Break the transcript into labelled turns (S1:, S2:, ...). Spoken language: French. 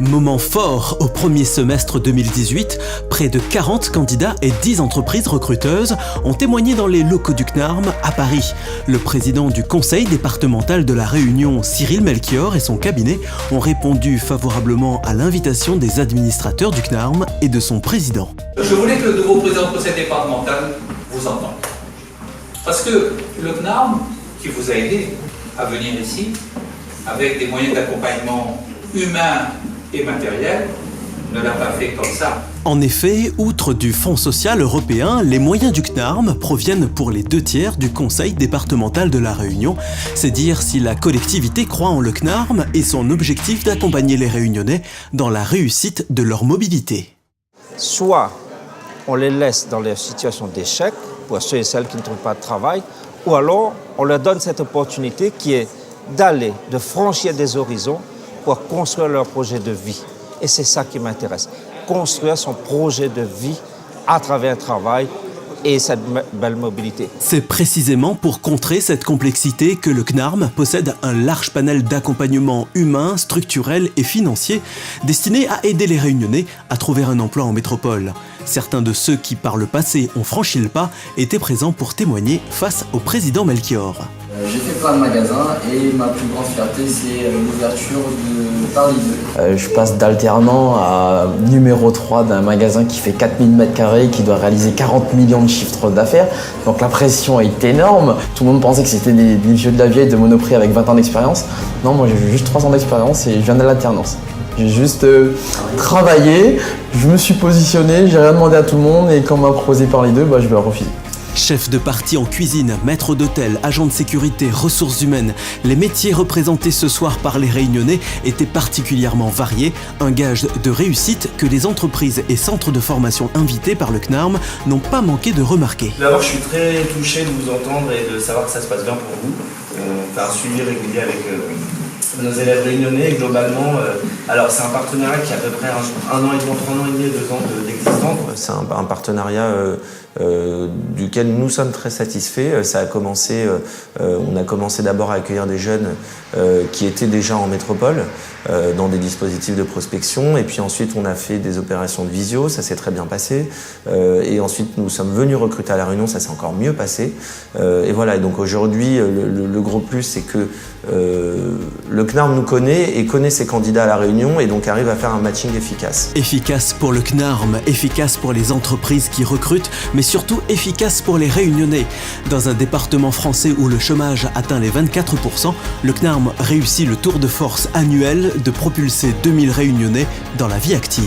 S1: Moment fort au premier semestre 2018, près de 40 candidats et 10 entreprises recruteuses ont témoigné dans les locaux du CNARM à Paris. Le président du conseil départemental de la Réunion, Cyril Melchior, et son cabinet ont répondu favorablement à l'invitation des administrateurs du CNARM et de son président.
S2: Je voulais que le nouveau président du conseil départemental vous entende. Parce que le CNARM, qui vous a aidé à venir ici, avec des moyens d'accompagnement humains et matériels, ne l'a pas fait comme ça.
S1: En effet, outre du Fonds social européen, les moyens du CNARM proviennent pour les 2/3 du conseil départemental de la Réunion. C'est dire si la collectivité croit en le CNARM et son objectif d'accompagner les Réunionnais dans la réussite de leur mobilité.
S3: Soit on les laisse dans les situations d'échec, pour ceux et celles qui ne trouvent pas de travail, ou alors on leur donne cette opportunité qui est d'aller, de franchir des horizons pour construire leur projet de vie. Et c'est ça qui m'intéresse, construire son projet de vie à travers le travail et cette belle mobilité.
S1: C'est précisément pour contrer cette complexité que le CNARM possède un large panel d'accompagnement humain, structurel et financier destiné à aider les Réunionnais à trouver un emploi en métropole. Certains de ceux qui, par le passé, ont franchi le pas étaient présents pour témoigner face au président Melchior.
S4: J'ai fait plein de magasins et ma plus grande fierté, c'est l'ouverture de Paris 2.
S5: Je passe d'alternant à numéro 3 d'un magasin qui fait 4000 m² et qui doit réaliser 40 millions de chiffres d'affaires. Donc la pression est énorme. Tout le monde pensait que c'était des vieux de la vieille de Monoprix avec 20 ans d'expérience. Non, moi j'ai juste 3 ans d'expérience et je viens de l'alternance. J'ai juste travaillé, je me suis positionné, j'ai rien demandé à tout le monde et quand on m'a proposé Paris 2, je vais refuser.
S1: Chef de partie en cuisine, maître d'hôtel, agent de sécurité, ressources humaines, les métiers représentés ce soir par les Réunionnais étaient particulièrement variés, un gage de réussite que les entreprises et centres de formation invités par le CNARM n'ont pas manqué de remarquer.
S6: D'abord, je suis très touché de vous entendre et de savoir que ça se passe bien pour vous. On fait un suivi régulier avec nos élèves réunionnais et globalement, alors c'est un partenariat qui a à peu près un an et demi, entre 1 an et demi et 2 ans d'existence.
S7: C'est un partenariat duquel nous sommes très satisfaits. Ça a commencé, on a commencé d'abord à accueillir des jeunes qui étaient déjà en métropole dans des dispositifs de prospection et puis ensuite on a fait des opérations de visio, ça s'est très bien passé et ensuite nous sommes venus recruter à La Réunion, ça s'est encore mieux passé et voilà. Et donc aujourd'hui le gros plus c'est que le CNARM nous connaît et connaît ses candidats à La Réunion et donc arrive à faire un matching efficace.
S1: Efficace pour le CNARM, efficace pour les entreprises qui recrutent, mais surtout efficace pour les Réunionnais. Dans un département français où le chômage atteint les 24%, le CNARM réussit le tour de force annuel de propulser 2000 Réunionnais dans la vie active.